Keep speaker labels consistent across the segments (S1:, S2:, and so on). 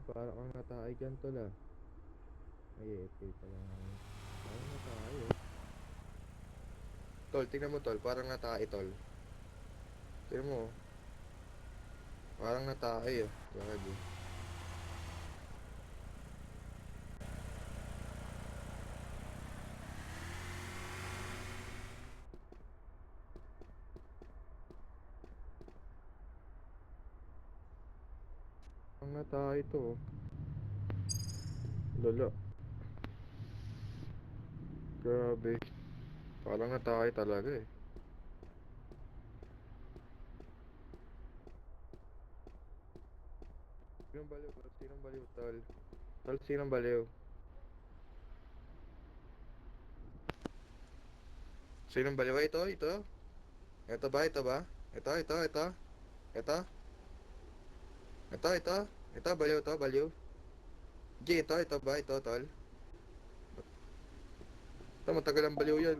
S1: para kang natay dyan tol ah. Ay, FK pa lang ako. Parang natay oh. Tol, tingnan mo tol, parang natay tol. Tingnan mo, parang natay oh. Gago. Parang natay to oh. Lolo. Grabe. Parang natay talaga eh. Sinong baliw tol? Sinong baliw tol? Tol, sinong baliw? Sinong baliw? Ay, ito, ito. Ito ba? Ito ba? Ito, ito, ito. Ito. Ito, ito. Ito, baliw to, baliw. G, ito ba? Ito, tol. Ito, matagal ang baliw yan.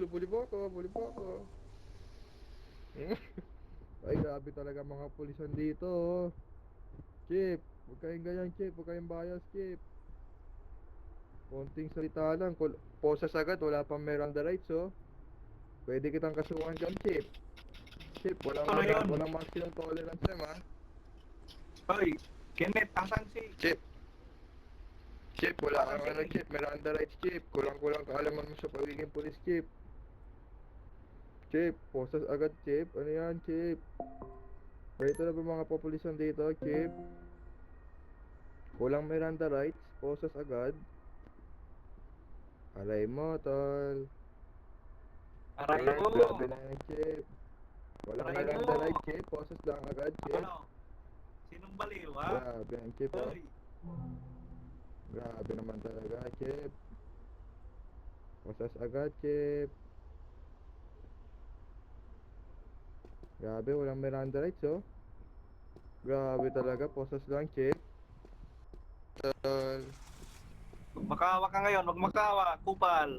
S1: Buli ba ako? Buli ba ako? Ay, grabe talaga mga pulisan dito oh. Chip, huwag kayong ganyan Chip, huwag kayong bias Chip. Konting salita lang, posas agad, wala pang Miranda rights oh. Pwede kitang kasuhan dyan Chip. Chip,
S2: Ano yun?
S1: walang maximum tolerance naman.
S2: Hoy, Kenneth, asan si...
S1: Chip, Chip, wala
S2: Asan
S1: kang ano
S2: si...
S1: Chip, Miranda rights Chip. Kulang-kulang kaalaman mo sa pagiging pulis Chip. Chip, posas agad Chip, ano yan Chip? Ganito na ba mga populisan dito Chip? Kulang Miranda rights, posas agad. Alay mo tol.
S2: Aray mo!
S1: Grabe na yan Chip. Walang
S2: Aray
S1: Miranda
S2: mo!
S1: rights Chip, posas lang agad Chip.
S2: Ano? Sinong baliw, ha?
S1: Grabe yan Chip oh.
S2: Hoy,
S1: Grabe naman talaga Chip. Posas agad Chip. Grabe, walang Miranda rights oh. Grabe talaga, posas lang Chip. Tol.
S2: makawa ka ngayon, wag makawa, kupal.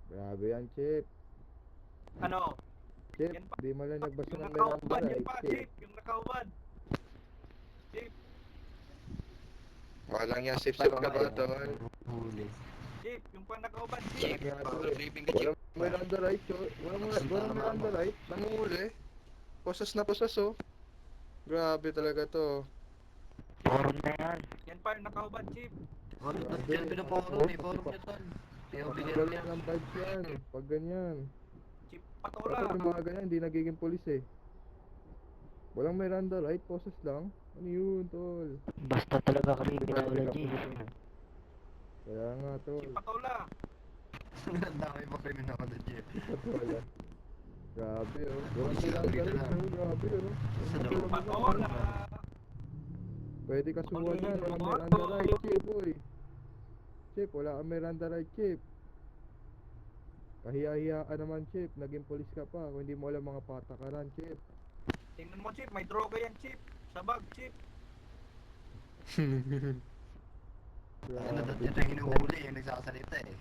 S1: Grabe yan Chip.
S2: Ano?
S1: Chip,
S2: Yan pa,
S1: di mo lang nagbasa
S2: yung
S1: ng Miranda
S2: nakaubad, yan
S1: rights
S2: pa,
S1: Chip.
S2: Chip, yung nakaubad. Chip,
S1: Walang yan, sip-sip ka ba tol?
S2: Chip, yung pa nakaubad,
S1: Chip,
S2: Chip.
S1: walang Miranda rights oh. Walang Miranda rights. Nanguhuli. Posas na posas oh. Grabe talaga to.
S3: Forum na yan.
S2: Yan pa yung nakaubad, Chip.
S3: Forum na
S1: Grabe.
S3: dyan, pinaforum eh. Forum niya ton.
S1: Galing ng vibes yan. Pag ganyan.
S2: Chip
S1: Dapat
S2: patola.
S1: yung mga ganyan, hindi nagiging polis eh. Walang Miranda right? Poses lang? Ano yun, tol?
S3: Basta talaga criminology.
S1: Kaya nga, tol.
S2: Chip patola.
S3: Ang dami pa criminology.
S1: Wala. Grabe, oh. Walang Miranda right, oh. Grabe, oh.
S2: Chip patola.
S1: Pwede kasuhan yan. Walang Miranda right, Chip, boy. Chip, wala kang Miranda right, Chip. Kahiya-hiya ka naman, Chip. Naging polis ka pa. Kung hindi mo alam mga patakaran, Chip.
S2: Tingnan mo, Chip, may droga yan, Chip. Sa bag, Chip.
S3: Ano dati ito yung hinuhuli, yung nagsasalita eh.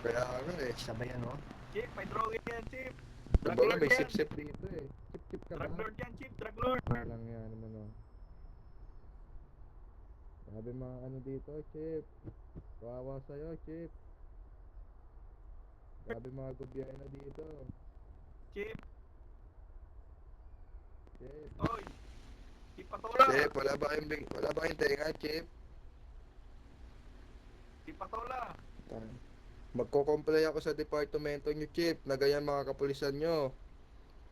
S1: Kaya ano eh.
S3: Sabay ano?
S2: Chip, may droga yan, Chip. Drug
S1: Kumbaga
S2: lord
S1: may
S2: yan.
S1: sip-sip dito eh. Sip-sip ka ba?
S2: Drug lord yan, Chip. Drug lord.
S1: Walang yan naman oh. Sabi mga ano dito, Chip. Kawawa sa'yo, Chip. Sabi mga gobyerno dito.
S2: Chip.
S1: Chip.
S2: Oy. Chip patola.
S1: Chip, wala ba kayong tenga, Chip?
S2: Chip patola.
S1: Magko-comply ako sa departamento nyo, Chip, na ganyan mga kapulisan nyo.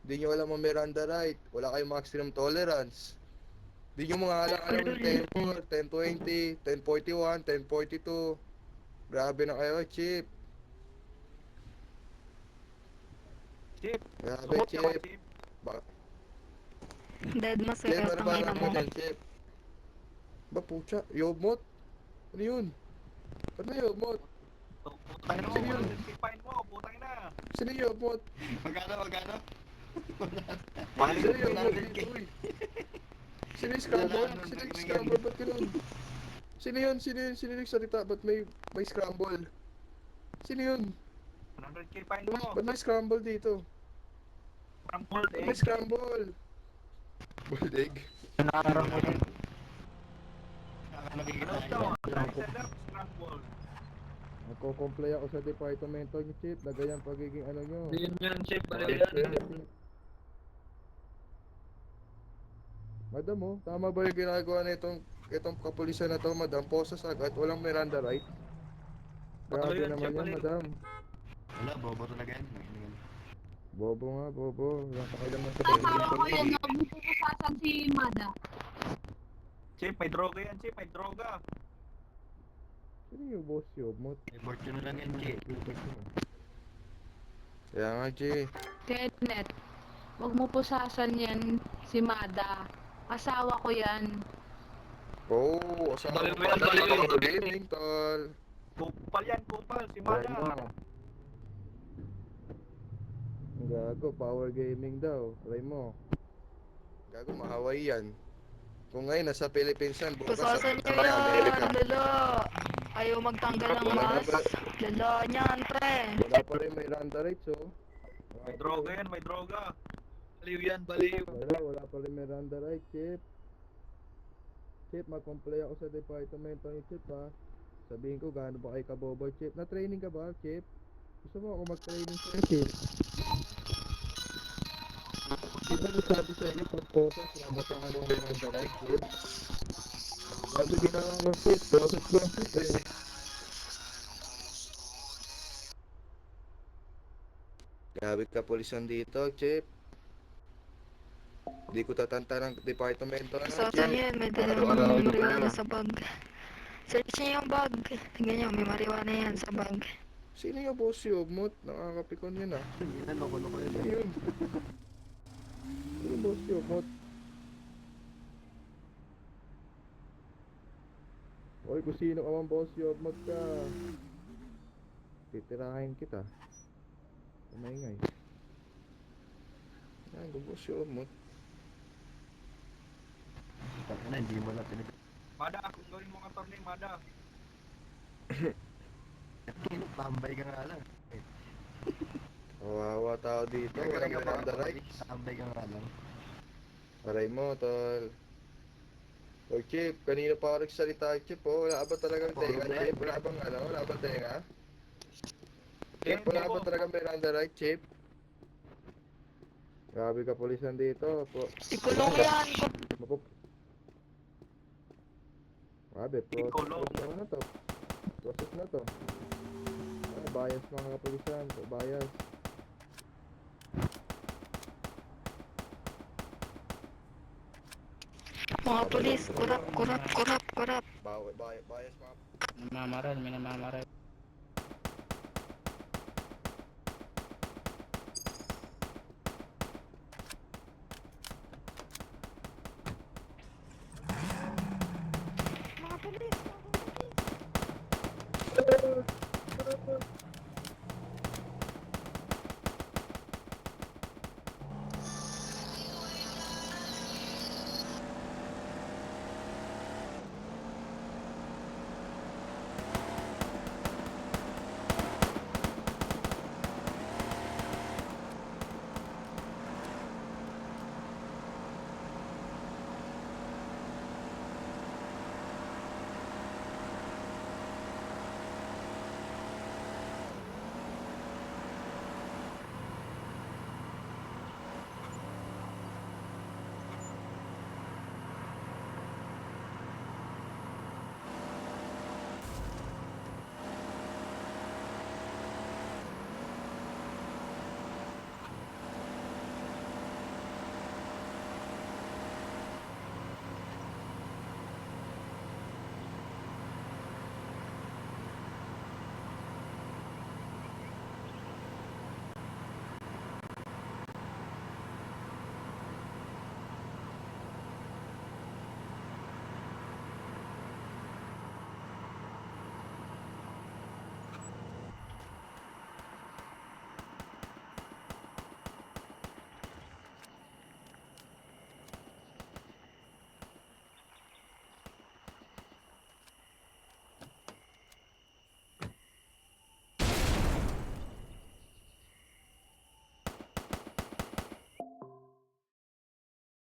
S1: Di nyo alam ang Miranda right. Wala kayong maximum tolerance. Di nyo mga alam ng 10-4, 10-20, 10-41, 10-42. Grabe na kayo, Chip.
S2: Chip.
S1: Grabe,
S2: Sumot ka ba,
S1: Chip.
S2: Chip?
S4: Dead mo
S1: Chip,
S4: serious
S1: ano
S4: ang
S1: ba
S4: ina
S1: alam
S4: mo.
S1: mo dyan, Chip? Ba, pucha, yobmot? Ano yun? Ano yobmot?
S2: Putang ina mo,
S1: Sino yun?
S2: sipain mo, putang ina.
S1: Sino yobmot?
S3: Magkano?
S1: Sino yobmot dito, uy? Sino yung scramble? Sino yung scramble? Ba't ganun? Sino yun? Sino yung nagsalita? Ba't may scramble? Sino yun?
S2: 100k fine mo.
S1: Ba't may scramble dito?
S2: Scrambled
S1: Ba't may
S2: egg.
S1: scramble? Buldig.
S3: Nakarang mo din.
S2: Ano ito? License scramble.
S1: Nagko-comply ako sa departamento niyo, Chief. Na ganyan pagiging ano nyo.
S4: Yun yan, Chip. Bali
S1: Balik
S4: yan.
S1: yan. Madam, oh, tama ba yung ginagawa na itong kapulisan na to, madam? Posas agad, walang Miranda right? Grabe
S4: Baliw yan,
S1: naman
S4: Chip,
S1: yan,
S4: baliw.
S1: madam.
S3: Wala, bobo talaga yan.
S1: Bobo nga, bobo. Walang pakialaman sa
S5: Akala ko
S1: pagkakas.
S5: yan, nabubusasan si Mada.
S2: Chip, may droga yan, Chip. May droga.
S1: Sino yung boss yun? Mot?
S3: Report nyo na lang yan, Che.
S1: Kaya nga, Jay.
S5: Kenneth, huwag mo pusasan yan si Mada. Asawa ko yan.
S1: Oh, asawa
S4: Baliw
S1: ko
S4: yan,
S1: pala.
S4: baliw.
S1: Good evening, tol.
S2: Kupal yan, kupal. Si
S1: Ay,
S2: Mada.
S1: mo. Ang gago, power gaming daw. Try mo. Gago, ma-Hawaii yan. Kung ngayon nasa Philippines yan, bukas
S6: Pusasan
S1: sa
S6: nyo yan,
S1: Amerika.
S6: lalo. Ayaw magtanggal ng
S1: Wala na
S6: mask.
S1: ba?
S6: Lalo niyan, pre.
S1: Wala pa rin may Miranda rights, oh.
S2: May droga yan, may droga.
S4: Baliw yan, baliw.
S1: Wala pa rin Miranda rights, Chip. Chip, mag-comply ako sa departamento ni Chip, ha. Sabihin ko, gaano ba kayo kabobo, Chip? Na-training ka ba, Chip? Gusto mo ako mag-training sa'yo, Chip? Diba nasabi sa inyo, pag-process, labot ang anong Miranda rights, Chip? Sabi ginawa mo, Chip, process lang, Chip, eh. Grabe ka pulisan dito, Chip. Hindi ko tatanta ng departamento na,
S6: Pusasan nyo yan, may dalawang
S1: Araw-araw
S6: marijuana
S1: na.
S6: sa bag. Search nyo yung bag. Tingnan nyo, may marijuana yan sa bag.
S1: Sino yung boss yung Mot? Nakakapikon yun, ah.
S3: Yan, loko-loko yan.
S1: Sino yun? Sino yung boss yung Mot? Oy, kung sino ka man boss yung Mot ka. Titirahin kita. Kumaingay. Yan, kung boss yung Mot.
S3: Taka na, hindi mo na pinag...
S2: Mada, kung gawin mo ka torneo, Mada.
S3: Tambay ka nga lang.
S1: Kawawa tao dito. Walang Miranda rights.
S3: Tambay ka nga lang.
S1: Aray mo, tol. O, Chip, kanina pa ako nagsalita, Chip, oh. Wala ba talagang tenga, Chip? Wala bang ano? Wala ba tenga? Chip, wala ba talagang Miranda right, Chip? Grabe ka pulisan dito.
S6: Ikulong yan.
S1: Mapup... Grabe,
S2: Ikulong.
S1: process na to. Process na to. Ay, bias mga kapulisan. Bias.
S6: Mga polis, kurap, kurap, kurap, kurap.
S1: Bias mga...
S4: Minamaral, minamaral.